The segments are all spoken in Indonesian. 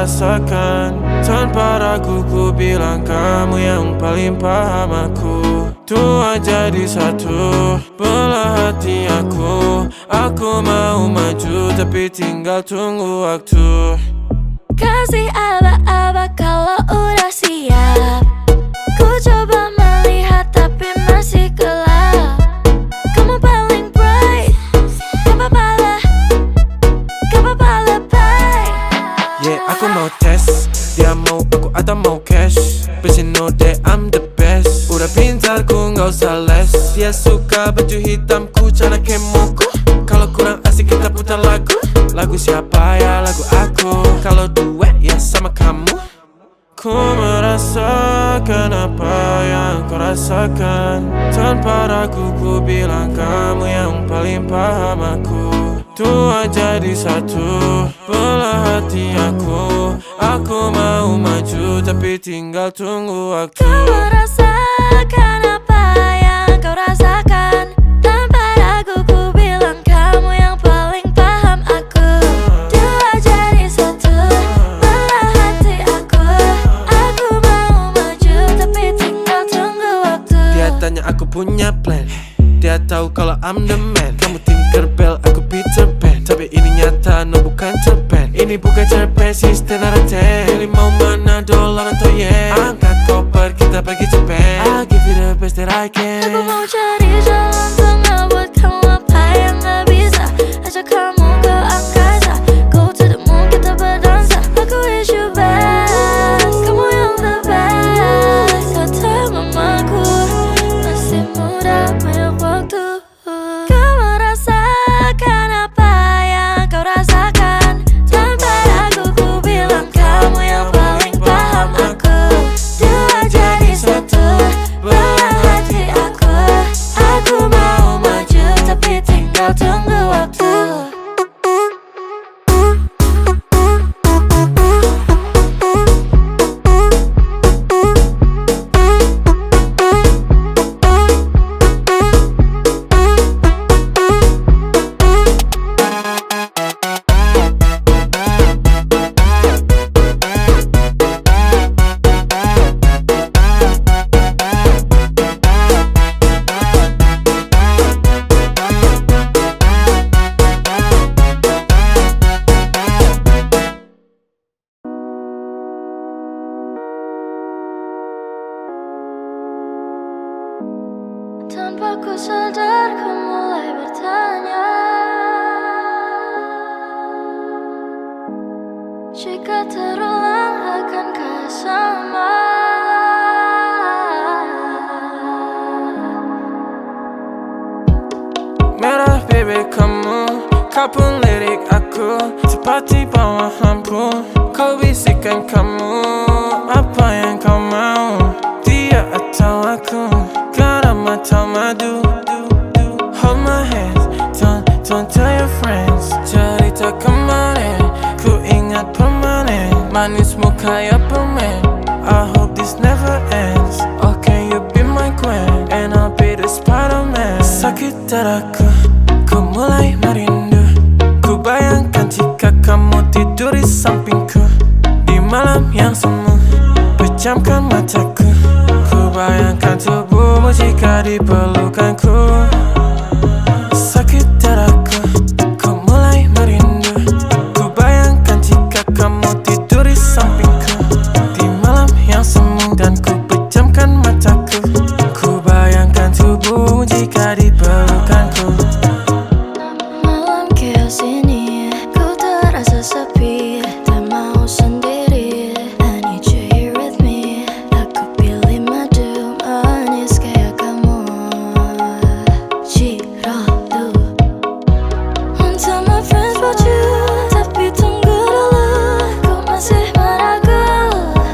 rasakan. Tanpa ragu ku bilang kamu yang paling paham aku. Tua jadi satu, belah hati aku. Aku mau maju tapi tinggal tunggu waktu. Kasih aba-aba kalau udah siap. Ku coba melihat tapi masih gelap. Kamu paling bright, gak apa-apa lah, gak apa-apa lebay. Yeah, aku mau tes, dia mau aku atau mau cash. But you know that I'm the best. Udah pintar ku gak usah les. Dia suka baju hitamku, cara kemoku. Kalau kurang asik kita putar lagu. Lagu siapa ya? Lagu aku. Kalau duet ya sama kamu. Ku merasakan apa yang kau rasakan. Tanpa ragu ku bilang kamu yang paling paham aku. Tua jadi satu, belah hati aku. Aku mau maju tapi tinggal tunggu waktu. Kau merasakan apa yang kau rasakan. Tanpa ragu ku bilang kamu yang paling paham aku. Dua jadi satu, belah hati aku. Aku mau maju tapi tinggal tunggu waktu. Dia tanya aku punya plan. Dia tahu kalau I'm the man. Kamu Tinkerbell, aku Peter Pan. Tapi ini nyata, no bukan cerpen. Ini bukan cerpen, sistem narate. Pilih mau mana, dolar atau yen. Angkat koper, kita pergi Japan. I'll give you the best that I can. Aku mau cari jalan tengah buat kamu apa yang gak bisa. Ajak kamu ke angkasa, go to the moon kita berdansa. Aku wish you best, kamu yang the best. Kata mamaku, masih muda banyak waktu. Kau merasakan apa yang kau rasakan. Tanpa ragu ku bilang kamu yang paling paham aku. Dua jadi satu, belah hati aku. Aku mau maju tapi tinggal tunggu waktu. Tanpa ku sadar ku mulai bertanya, jika terulang akankah sama? Merah bibir kamu, kau pun lirik aku. Seperti bawahanku, kau bisikan kamu. Apa yang kau mau, dia atau aku? Garam atau madu? Hold my hands, don't tell your friends. Cerita kemarin, ku ingat permanen. Manismu kayak permen, I hope this never ends. Oh can you be my queen, and I'll be the Spider-Man. Sakit dadaku, ku mulai merindu. Ku bayangkan jika kamu tidur di sampingku. Di malam yang semu, pejamkan mataku. Ku bayangkan tubuhmu jika dipelukanku. Sakit dadaku, ku mulai merindu. Ku bayangkan jika kamu tidur di sampingku. Di malam yang semu dan ku pejamkan mataku. Ku bayangkan tubuhmu jika dipelukanku. Malam chaos ini, ku terasa sepi. Tak mau sendiri, I need you here with me. Aku pilih madu manis kayak kamu. Ciralu. Won't tell my friends about you, tapi tunggu dulu. Ku masih meragu,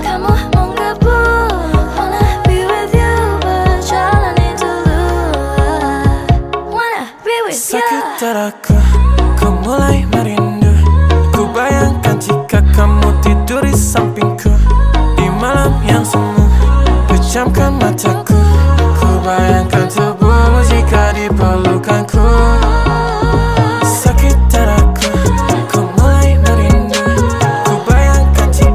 kamu mau gabung. Wanna be with you, berjalani dulu. Wanna be with you. Sakit dadaku, ku mulai merindu. Ku bayangkan jika kamu tidur di sampingku. Di malam yang semu, pejamkan mataku. Ku bayangkan tubuhmu jika dipelukanku. Sakit dadaku, ku mulai merindu. Ku bayangkan jika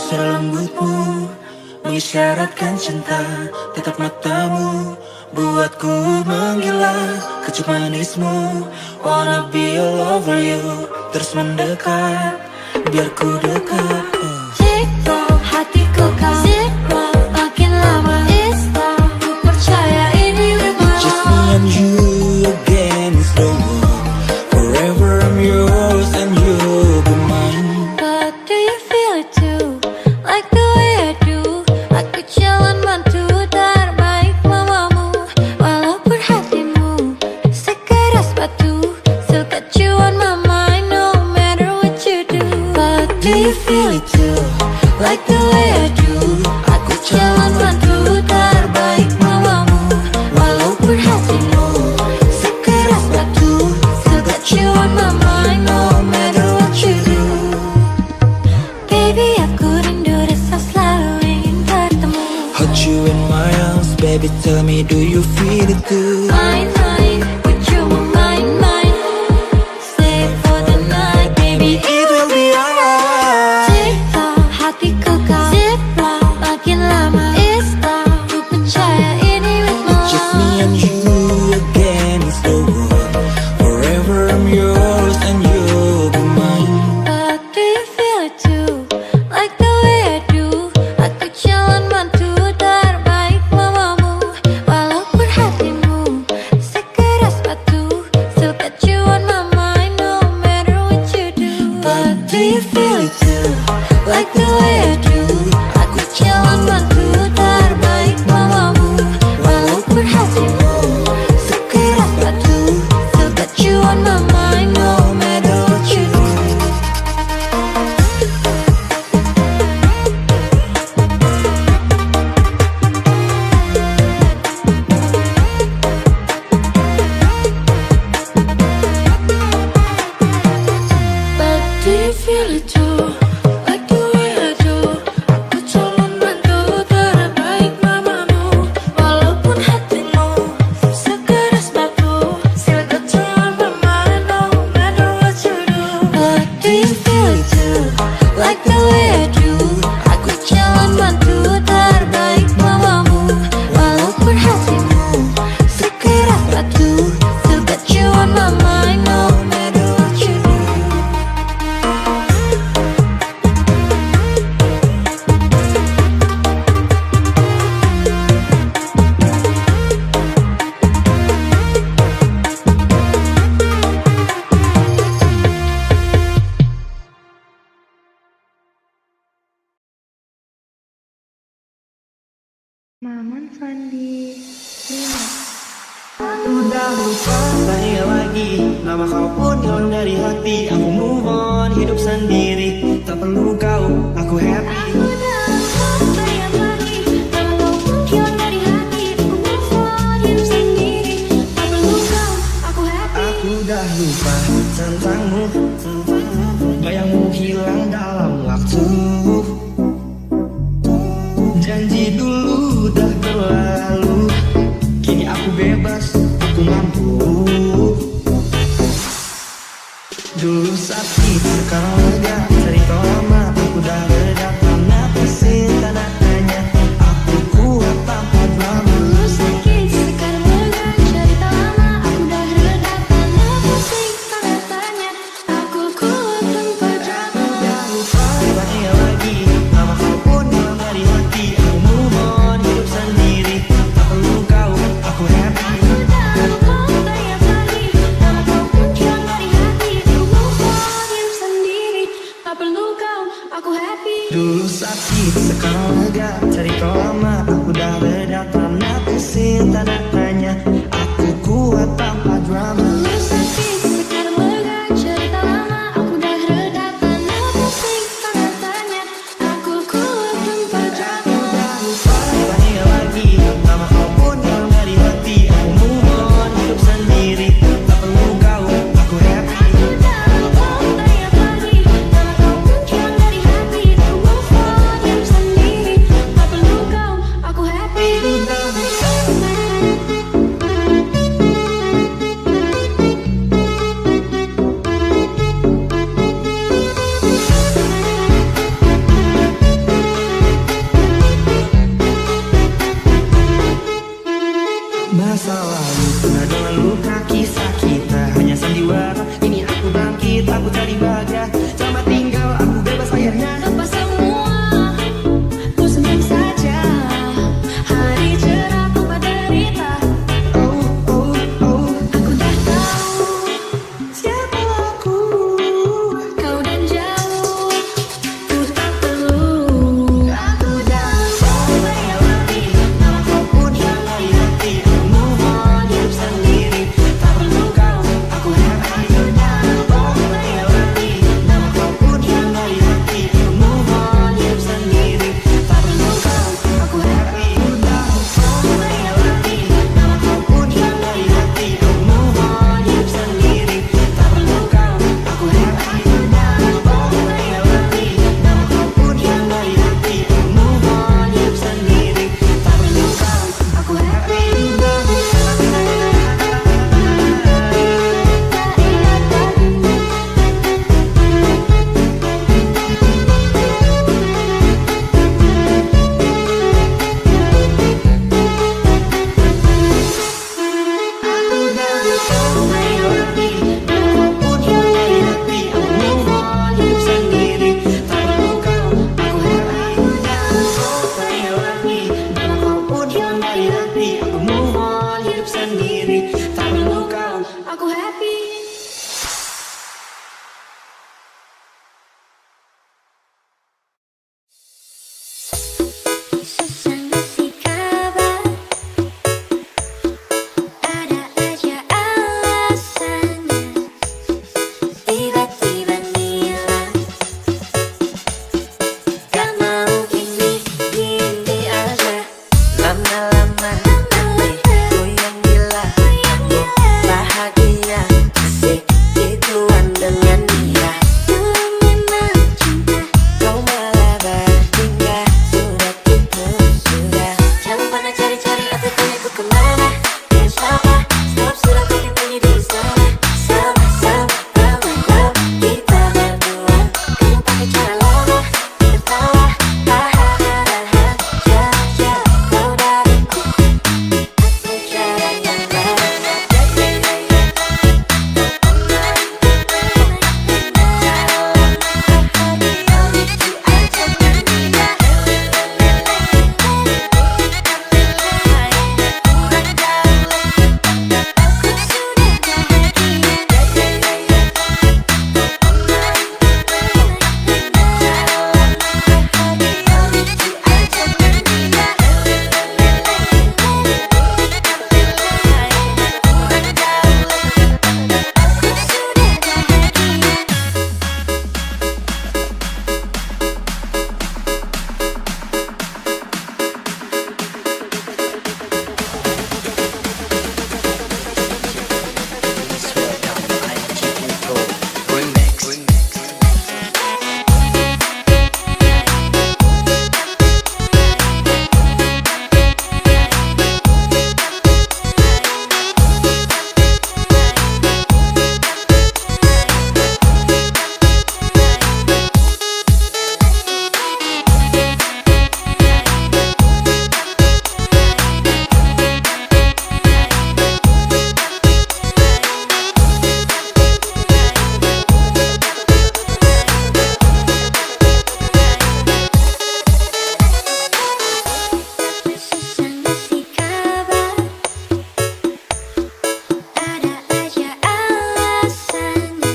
suara lembutmu mengisyaratkan cinta. Tetap matamu buatku menggila, kecup manismu. Wanna be all over you, terus mendekat biar ku dekat. Zero, hatiku kau zero, makin lama Ista, ku percaya ini memang Just me and you against the world. Forever I'm yours and you'll be mine. But do you feel it too? Like the way I do. Aku jalan bantu terbaik mamamu. Walaupun hatimu sekeras batu, still got you on my mind no matter what you do. But do you feel it too? Like the way I do. Aku jalan bantu terbaik mamamu. Walaupun hatimu sekeras batu, still got you on my mind no matter what you do. Baby, aku rindu rasa selalu ingin bertemu. Hold you in my arms, baby, tell me, do you feel it too? Mine, mine, with you mine, mine. Stay for the night, baby. It will be alright. Zero, hatiku kau zero, makin lama Ista, ku percaya ini ritme. Just me and you against the world. Forever I'm yours and you'll be mine. But do you feel it too? Like the way I do. Aku jalan bantu terbaik mamamu. Walaupun hatimu sekeras batu, still got you on my mind no matter what you do. But do you feel it too? Like the way I do. Aku jalan bantu terbaik mamamu. Walaupun hatimu sekeras batu, still got you on my mind no matter what you do. But do you feel it too? Like the way I do. Aku jalan bantu terbaik mamamu. Walaupun hatimu sekeras batu, still got you on my mind no matter what you do. But do you feel it too? Like the way I do. Aku jalan bantu terbaik mamamu. Walaupun hatimu sekeras batu, still got you on my mind no matter what you do. Maman Fandi Lima. Udah lupa saya lagi, nama kau pun hilang dari hati. Aku move on, hidup sendiri, tak perlu kau, aku happy. Aku dah lupa yang lagi, nama kau pun hilang dari hati. Aku move on, hidup sendiri, tak perlu kau, aku happy. Aku dah lupa tentangmu, bayangmu hilang dalam waktu. Janji dulu dah berlalu, kini aku bebas, aku mampu. Dulu sakit, sekarang lega, cerita lama aku dah reda. Karena pusing tanah tanya, aku kuat tanpa drama. Dulu sakit, sekarang lega, cerita lama aku dah reda. Karena pusing tanda tanya, aku kuat tanpa drama. Dah lupa saya lagi, nama kau pun hilang dari hati. Aku move on, hidup sendiri, tak perlu kau, aku happy. Aku dah lupa yang lagi, nama kau pun hilang dari hati. Aku move on, hidup sendiri, tak perlu kau, aku happy. Dulu sakit, sekarang lega, cerita lama aku dah reda. Karena pusing tanda tanya, aku kuat tanpa drama. Dulu sakit, sekarang lega, cerita lama aku dah reda. Karena pusing tanda tanya, aku kuat tanpa drama. Dah lupa saya lagi, nama kau pun hilang dari hati. Aku move on, hidup sendiri, tak perlu kau, aku happy. Aku dah lupa yang lagi, nama kau pun hilang dari hati. Aku move on, hidup sendiri, tak perlu kau, aku happy. masa lalu. Pernah dengan luka kisah kita hanya sandiwara. Ini aku bangkit, aku cari bahagia. Selamat tinggal, aku bebas akhirnya. Lepas semua, ku senyum saja. Hari cerah tanpa derita. Oh, oh, oh, Aku dah tahu siapa aku. kau dan jauh, ku tak perlu. Aku dah melewati Nama kau pun hilang dari hati. Aku move on, hidup sendiri. Tak perlu kau, aku happy. Aku dah melewati Nama kau pun hilang dari hati. Aku move on, hidup sendiri. Tak perlu kau, aku happy. melewati Nama kau pun hilang dari hati. Aku move on, hidup sendiri. Tak perlu kau, aku happy. melewati Nama kau pun hilang dari hati. Aku move on, hidup sendiri. Tak perlu kau, aku happy. melewati Nama kau pun hilang dari hati. Aku move on, hidup sendiri. Tak perlu kau, aku happy. melewati Nama kau pun hilang dari hati. Aku move on, hidup sendiri. Tak perlu kau. aku happy. Susah ngasih kabar, ada aja alasannya. Tiba-tiba ngilang, gak mau gini aja. Lama-lama ku yang gila, aku bahagia, asik gituan dengan dia. Dulu memang cinta, Kau malah bertingkah, sudah gitu sudah. jangan pernah cari-cari atau tanya ku kemana. Dengan siapa, stop sudah kau tanya di sana. Sama-sama lama-lama kita berdua. Kamu pakai cara lama, ketawa, hahaha. Jauh-jauh kau dariku, aku cara yang lain. Susah ngasih kabar, ada aja alasannya.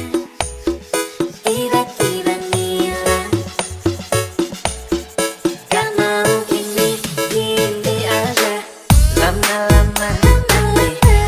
Tiba-tiba ngilang, gak mau gini aja. Lama-lama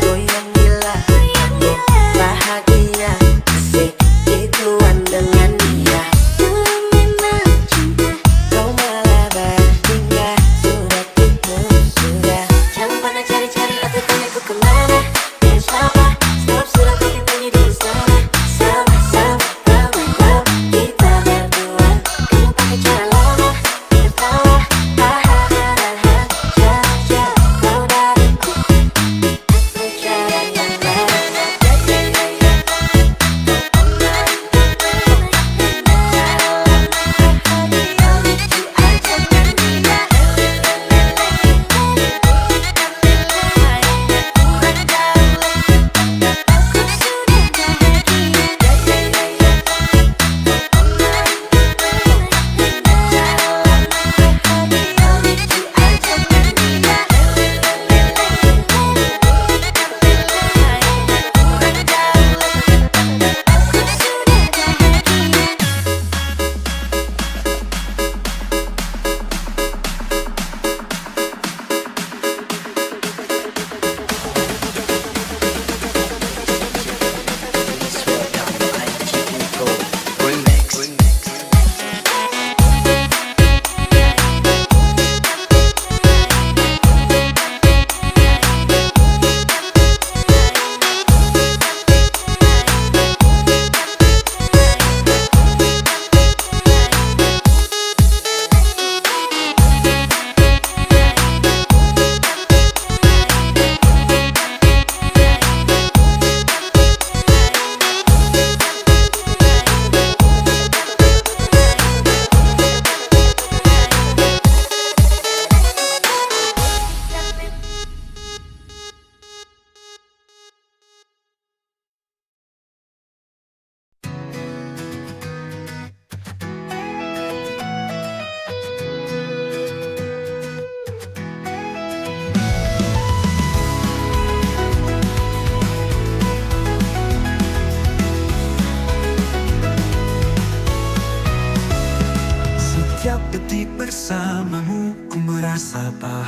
ku yang gila, aku bahagia, asik gituan dengan dia. Dulu memang cinta, Kau malah bertingkah, sudah gitu sudah. jangan pernah cari-cari atau tanya ku kemana. Dengan siapa, stop sudah kau tanya di sana. Sama-sama lama-lama kita berdua. Kamu pakai cara lama, ketawa, hahaha. Jauh-jauh kau dariku,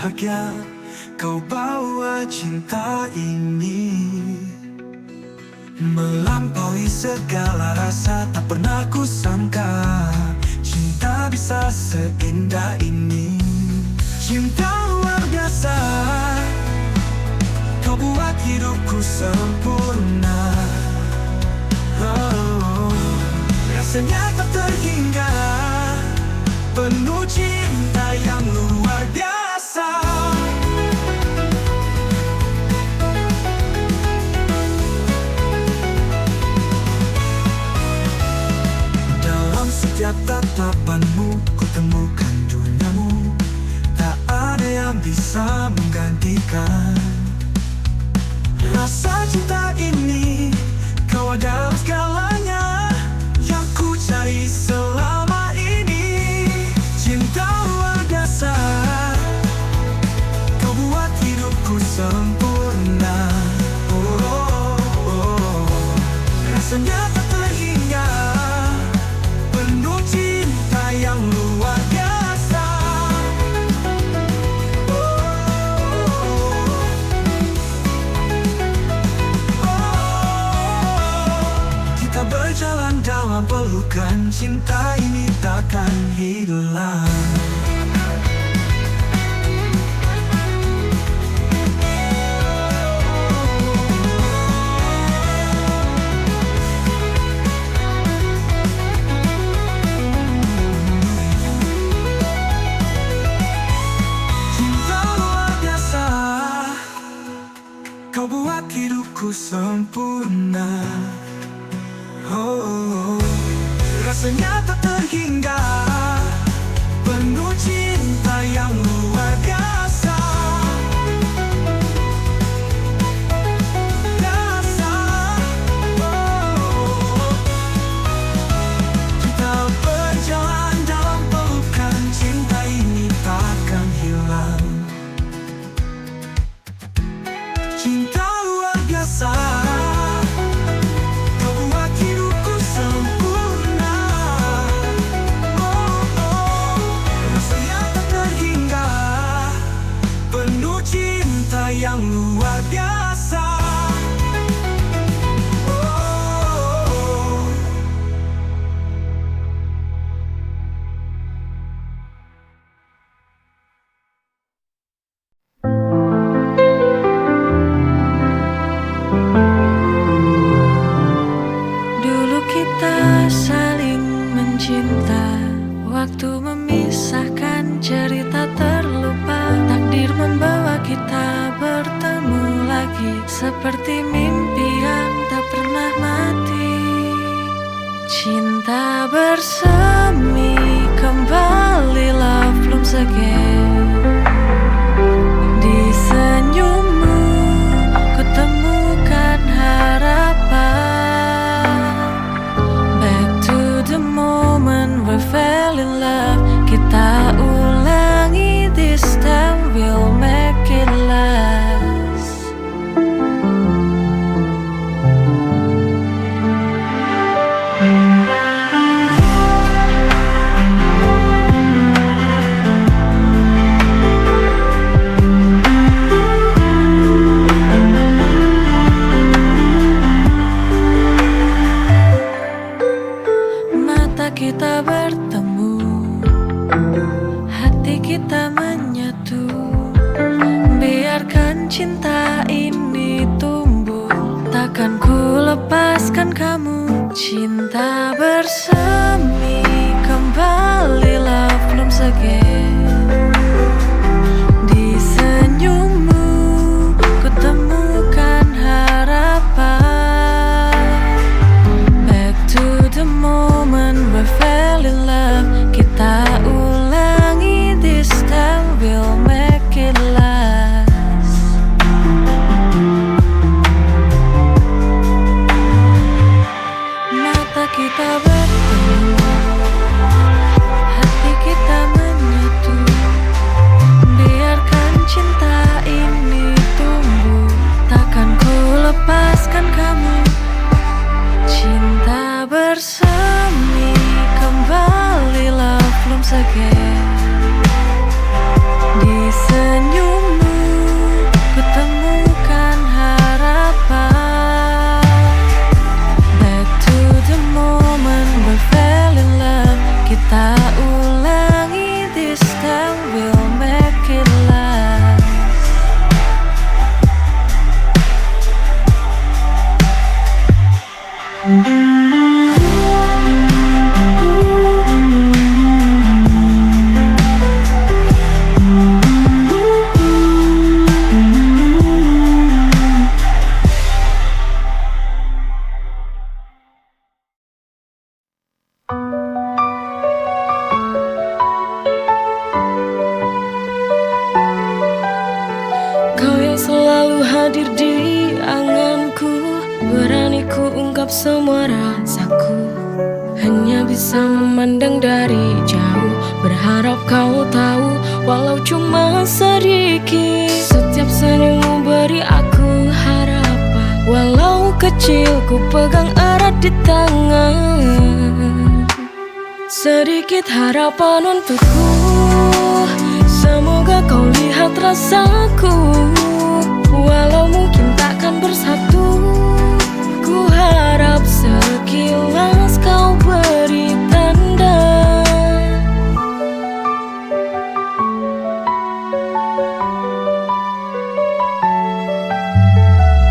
bahagia kau bawa cinta ini, melampaui segala rasa. Tak pernah ku sangka cinta bisa seindah ini. Cinta luar biasa, kau buat hidupku sempurna. Oh, rasanya tak terhingga, penuh cinta yang luar biasa. Dalam setiap tatapanmu ku temukan duniamu, tak ada yang bisa menggantikan. Rasa cinta ini, kau adalah segalanya yang ku cari selama ini. Cinta luar biasa, kau buat hidupku sempurna. Oh, oh, oh. Rasanya tak terhingga, penuh cinta yang luar biasa. Oh, oh, oh. Kita berjalan dalam pelukan, cinta ini takkan hilang. Cinta luar biasa, kau buat hidupku sempurna. Oh, oh, oh. Rasanya tak terhingga, penuh cinta yang luar biasa. Biasa. Oh, kita berjalan dalam pelukan, cinta ini takkan hilang. Cinta luar biasa, kau buat hidupku sempurna. Oh, oh. Rasanya tak terhingga, penuh cinta yang luar biasa. Oh, oh, oh. Dulu kita saling mencinta, waktu memisahkan, cerita terlupa. Takdir membawa kita bertemu lagi, seperti mimpi yang tak pernah mati. Cinta bersemi kembali, love blooms again. Di senyummu ku temukan harapan. Back to the moment we fell in love. Kita ulangi this time, we'll make it last. Mata kita bertemu, hati kita menyatu. Biarkan cinta ini tumbuh, takkan ku lepaskan kamu. Cinta bersemi kembali, love blooms again. Di senyummu ku temukan harapan. Back to the moment we fell in love. Kita ulangi this time, we'll make it last. Mata kita bertemu, hati kita menyatu. hadir di anganku, berani ku ungkap semua rasaku. Hanya bisa memandang dari jauh, berharap kau tahu walau cuma sedikit. Setiap senyummu beri aku harapan, walau kecil ku pegang erat di tangan. Sedikit harapan untukku, semoga kau lihat rasaku. Walau mungkin takkan bersatu, ku harap sekilas kau beri tanda.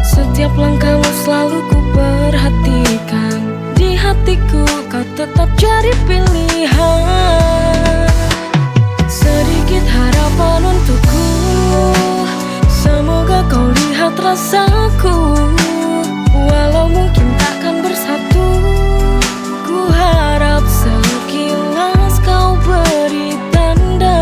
Setiap langkahmu selalu ku perhatikan, di hatiku kau tetap jadi pilihan. Sedikit harapan untukku, semoga kau lihat rasaku. Walau mungkin takkan bersatu, ku harap sekilas kau beri tanda.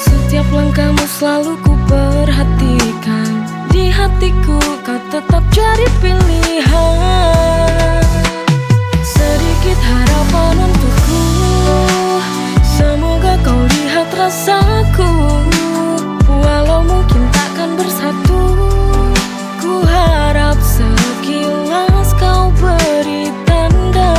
Setiap langkahmu selalu ku perhatikan, di hatiku kau tetap jadi pilihan. Sedikit harapan untukku, semoga kau lihat rasaku. Walau mungkin takkan bersatu, ku harap sekilas kau beri tanda.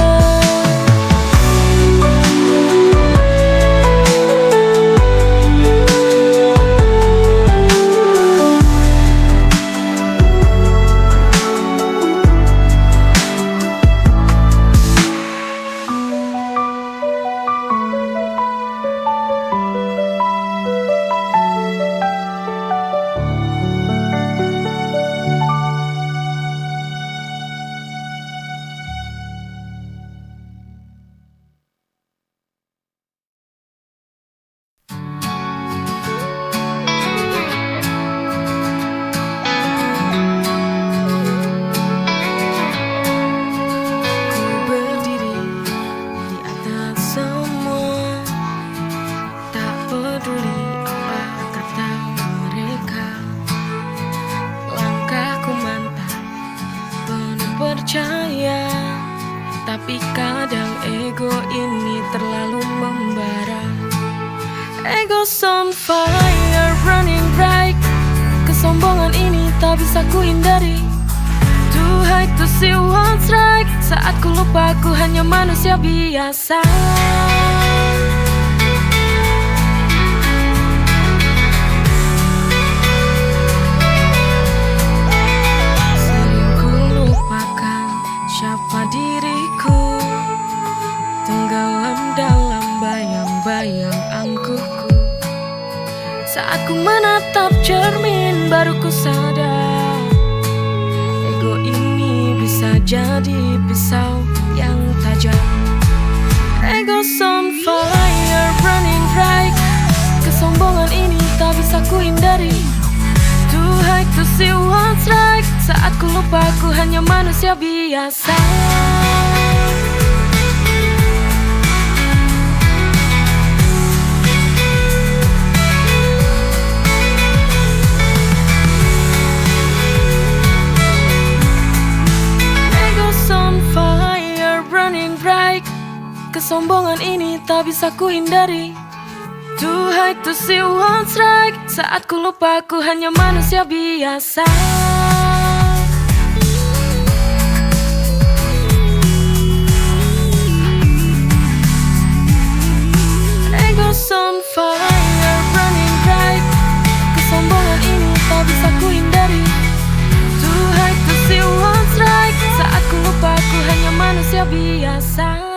Tapi kadang ego ini terlalu membara. Ego's on fire, running bright. Kesombongan ini tak bisa ku hindari. Too high to see what's right. Saat ku lupa ku hanya manusia biasa. Sering ku lupakan siapa diriku, tenggelam dalam bayang-bayang angkuhku. Saat ku menatap cermin baru ku sadar, ego ini bisa jadi pisau yang tajam. Ego's on fire, running bright. Kesombongan ini tak bisa ku hindari. Too high to see what's right. Saat ku lupa ku hanya manusia biasa. Ego's on fire, running bright. Kesombongan ini tak bisa ku hindari. Too high to see what's right. Saat ku lupa ku hanya manusia biasa. Ego's on fire, running bright. Kesombongan ini tak bisa ku hindari. Too high to see what's right. Saat ku lupa ku hanya manusia biasa.